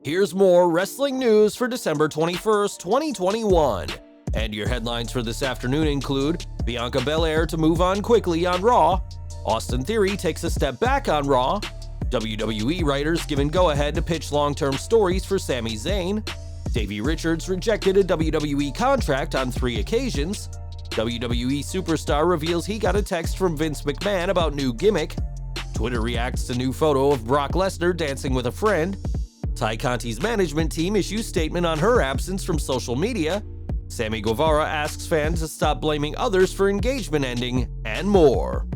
Here's more wrestling news for December 21st, 2021. And your headlines for this afternoon include Bianca Belair to move on quickly on Raw, Austin Theory takes a step back on Raw, WWE writers given go-ahead to pitch long-term stories for Sami Zayn, Davey Richards rejected a WWE contract on 3 occasions, WWE superstar reveals he got a text from Vince McMahon about new gimmick, Twitter reacts to new photo of Brock Lesnar dancing with a friend, Conti's management team issues statement on her absence from social media, Sammy Guevara asks fans to stop blaming others for engagement ending, and more.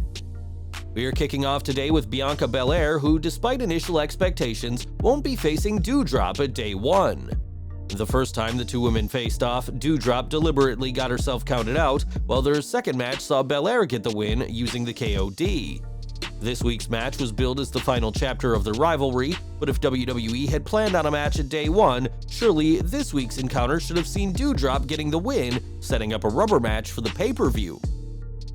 We are kicking off today with Bianca Belair, who, despite initial expectations, won't be facing Doudrop at day 1. The first time the two women faced off, Doudrop deliberately got herself counted out, while their second match saw Belair get the win using the KOD. This week's match was billed as the final chapter of the rivalry, but if WWE had planned on a match at day 1, surely this week's encounter should have seen Doudrop getting the win, setting up a rubber match for the pay-per-view.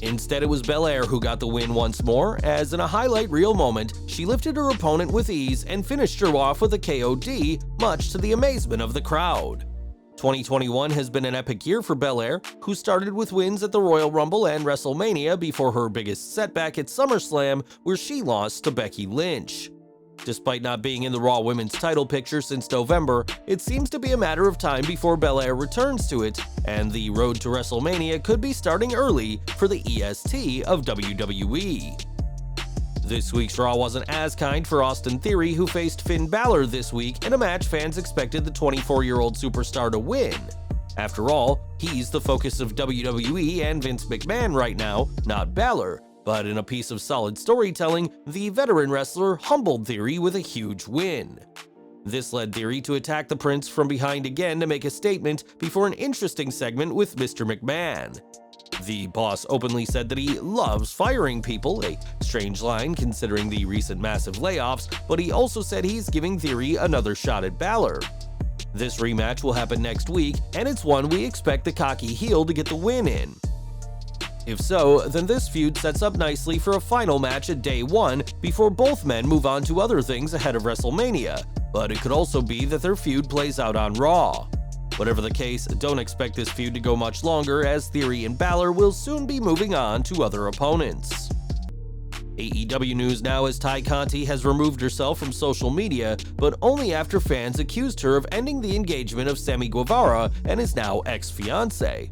Instead, it was Belair who got the win once more, as in a highlight reel moment, she lifted her opponent with ease and finished her off with a KOD, much to the amazement of the crowd. 2021 has been an epic year for Belair, who started with wins at the Royal Rumble and WrestleMania before her biggest setback at SummerSlam, where she lost to Becky Lynch. Despite not being in the Raw Women's title picture since November, it seems to be a matter of time before Belair returns to it, and the road to WrestleMania could be starting early for the EST of WWE. This week's Raw wasn't as kind for Austin Theory, who faced Finn Balor this week in a match fans expected the 24-year-old superstar to win. After all, he's the focus of WWE and Vince McMahon right now, not Balor. But in a piece of solid storytelling, the veteran wrestler humbled Theory with a huge win. This led Theory to attack the Prince from behind again to make a statement before an interesting segment with Mr. McMahon. The boss openly said that he loves firing people, a strange line considering the recent massive layoffs, but he also said he's giving Theory another shot at Balor. This rematch will happen next week, and it's one we expect the cocky heel to get the win in. If so, then this feud sets up nicely for a final match at day 1 before both men move on to other things ahead of WrestleMania, but it could also be that their feud plays out on Raw. Whatever the case, don't expect this feud to go much longer, as Theory and Balor will soon be moving on to other opponents. AEW news now, as Conti has removed herself from social media, but only after fans accused her of ending the engagement of Sammy Guevara and his now ex-fiancé.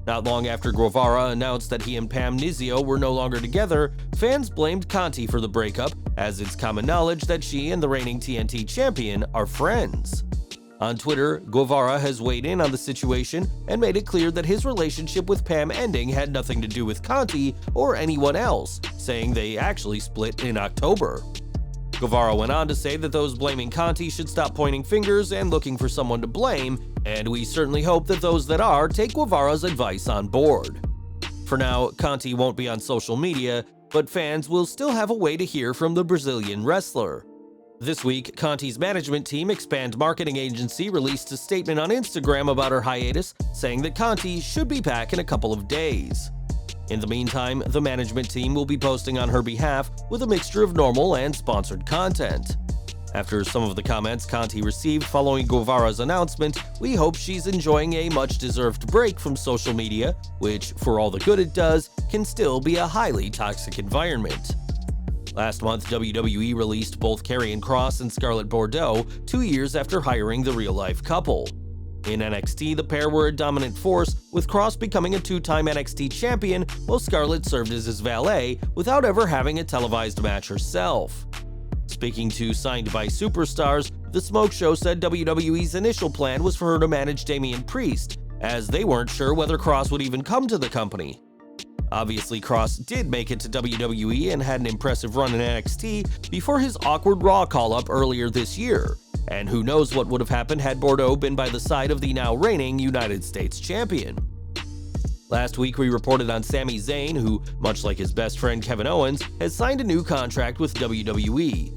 Not long after Guevara announced that he and Pam Nizio were no longer together, fans blamed Conti for the breakup, as it's common knowledge that she and the reigning TNT champion are friends. On Twitter, Guevara has weighed in on the situation and made it clear that his relationship with Pam ending had nothing to do with Conti or anyone else, saying they actually split in October. Guevara went on to say that those blaming Conti should stop pointing fingers and looking for someone to blame, and we certainly hope that those that are take Guevara's advice on board. For now, Conti won't be on social media, but fans will still have a way to hear from the Brazilian wrestler. This week, Conti's management team, Expand Marketing Agency, released a statement on Instagram about her hiatus, saying that Conti should be back in a couple of days. In the meantime, the management team will be posting on her behalf with a mixture of normal and sponsored content. After some of the comments Conti received following Guevara's announcement, we hope she's enjoying a much-deserved break from social media, which, for all the good it does, can still be a highly toxic environment. Last month, WWE released both Karrion Kross and Scarlett Bordeaux 2 years after hiring the real-life couple. In NXT, the pair were a dominant force, with Kross becoming a 2-time NXT champion, while Scarlett served as his valet without ever having a televised match herself. Speaking to Signed by Superstars, The Smoke Show said WWE's initial plan was for her to manage Damian Priest, as they weren't sure whether Kross would even come to the company. Obviously, Kross did make it to WWE and had an impressive run in NXT before his awkward Raw call-up earlier this year, and who knows what would have happened had Bordeaux been by the side of the now reigning United States champion. Last week, we reported on Sami Zayn, who, much like his best friend Kevin Owens, has signed a new contract with WWE.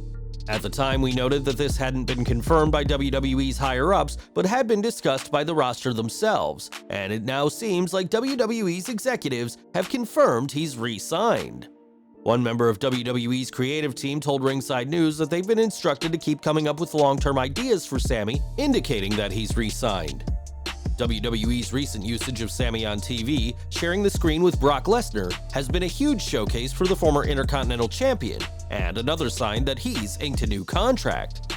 At the time, we noted that this hadn't been confirmed by WWE's higher-ups, but had been discussed by the roster themselves, and it now seems like WWE's executives have confirmed he's re-signed. One member of WWE's creative team told Ringside News that they've been instructed to keep coming up with long-term ideas for Sami, indicating that he's re-signed. WWE's recent usage of Sami on TV, sharing the screen with Brock Lesnar, has been a huge showcase for the former Intercontinental Champion, and another sign that he's inked a new contract.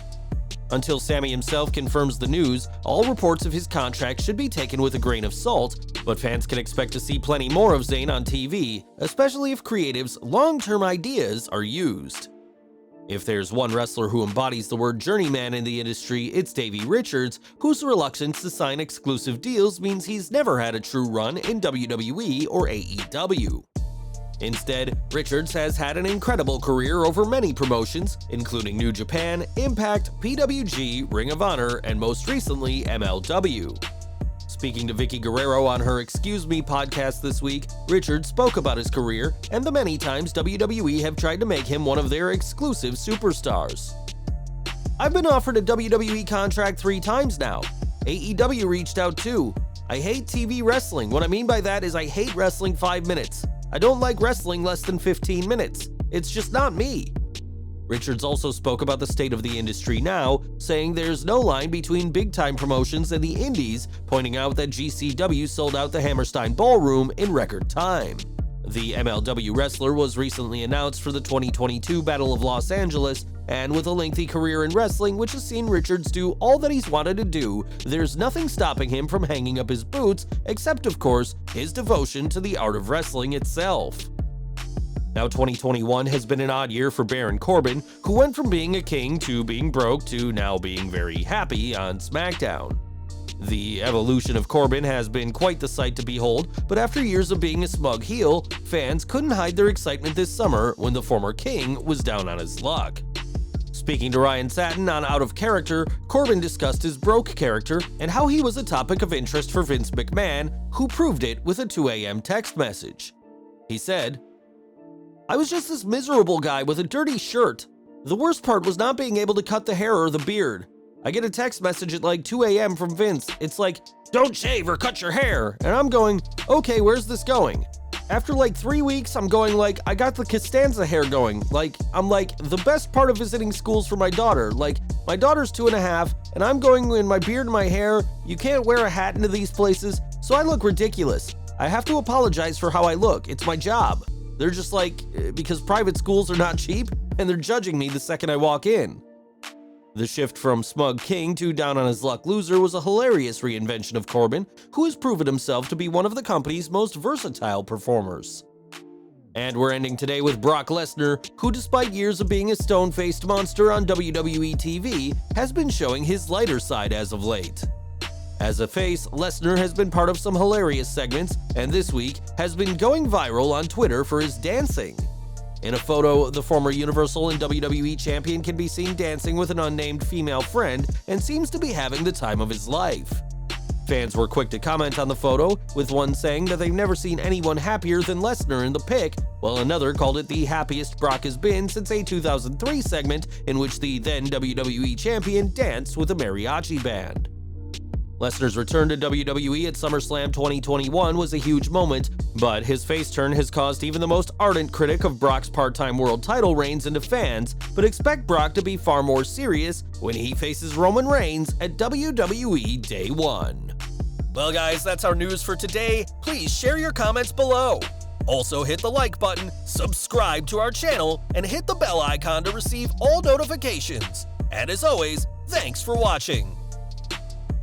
Until Sami himself confirms the news, all reports of his contract should be taken with a grain of salt, but fans can expect to see plenty more of Zayn on TV, especially if creatives' long-term ideas are used. If there's one wrestler who embodies the word journeyman in the industry, it's Davey Richards, whose reluctance to sign exclusive deals means he's never had a true run in WWE or AEW. Instead, Richards has had an incredible career over many promotions, including New Japan, Impact, PWG, Ring of Honor, and most recently MLW. Speaking to Vicky Guerrero on her Excuse Me podcast this week, Richards spoke about his career and the many times WWE have tried to make him one of their exclusive superstars. "I've been offered a WWE contract 3 times now. AEW reached out too. I hate TV wrestling. What I mean by that is I hate wrestling 5 minutes. I don't like wrestling less than 15 minutes. It's just not me." Richards also spoke about the state of the industry now, saying there's no line between big-time promotions and the indies, pointing out that GCW sold out the Hammerstein Ballroom in record time. The MLW wrestler was recently announced for the 2022 Battle of Los Angeles, and with a lengthy career in wrestling which has seen Richards do all that he's wanted to do, there's nothing stopping him from hanging up his boots, except of course, his devotion to the art of wrestling itself. Now 2021 has been an odd year for Baron Corbin, who went from being a king to being broke to now being very happy on SmackDown. The evolution of Corbin has been quite the sight to behold, but after years of being a smug heel, fans couldn't hide their excitement this summer when the former king was down on his luck. Speaking to Ryan Satin on Out of Character, Corbin discussed his broke character and how he was a topic of interest for Vince McMahon, who proved it with a 2 a.m. text message. He said, "I was just this miserable guy with a dirty shirt. The worst part was not being able to cut the hair or the beard. I get a text message at like 2 a.m. from Vince. It's like, 'Don't shave or cut your hair.' And I'm going, okay, where's this going? After like 3 weeks, I'm going like, I got the Costanza hair going. Like, I'm like, the best part of visiting schools for my daughter. Like, my daughter's 2.5, and I'm going in my beard and my hair. You can't wear a hat into these places, so I look ridiculous. I have to apologize for how I look. It's my job. They're just like, because private schools are not cheap, and they're judging me the second I walk in." The shift from smug king to down on his luck loser was a hilarious reinvention of Corbin, who has proven himself to be one of the company's most versatile performers. And we're ending today with Brock Lesnar, who despite years of being a stone-faced monster on WWE TV, has been showing his lighter side as of late. As a face, Lesnar has been part of some hilarious segments, and this week has been going viral on Twitter for his dancing. In a photo, the former Universal and WWE champion can be seen dancing with an unnamed female friend and seems to be having the time of his life. Fans were quick to comment on the photo, with one saying that they've never seen anyone happier than Lesnar in the pic, while another called it the happiest Brock has been since a 2003 segment in which the then WWE champion danced with a mariachi band. Lesnar's return to WWE at SummerSlam 2021 was a huge moment, but his face turn has caused even the most ardent critic of Brock's part-time world title reigns into fans, but expect Brock to be far more serious when he faces Roman Reigns at WWE Day 1. Well guys, that's our news for today. Please share your comments below. Also hit the like button, subscribe to our channel, and hit the bell icon to receive all notifications. And as always, thanks for watching.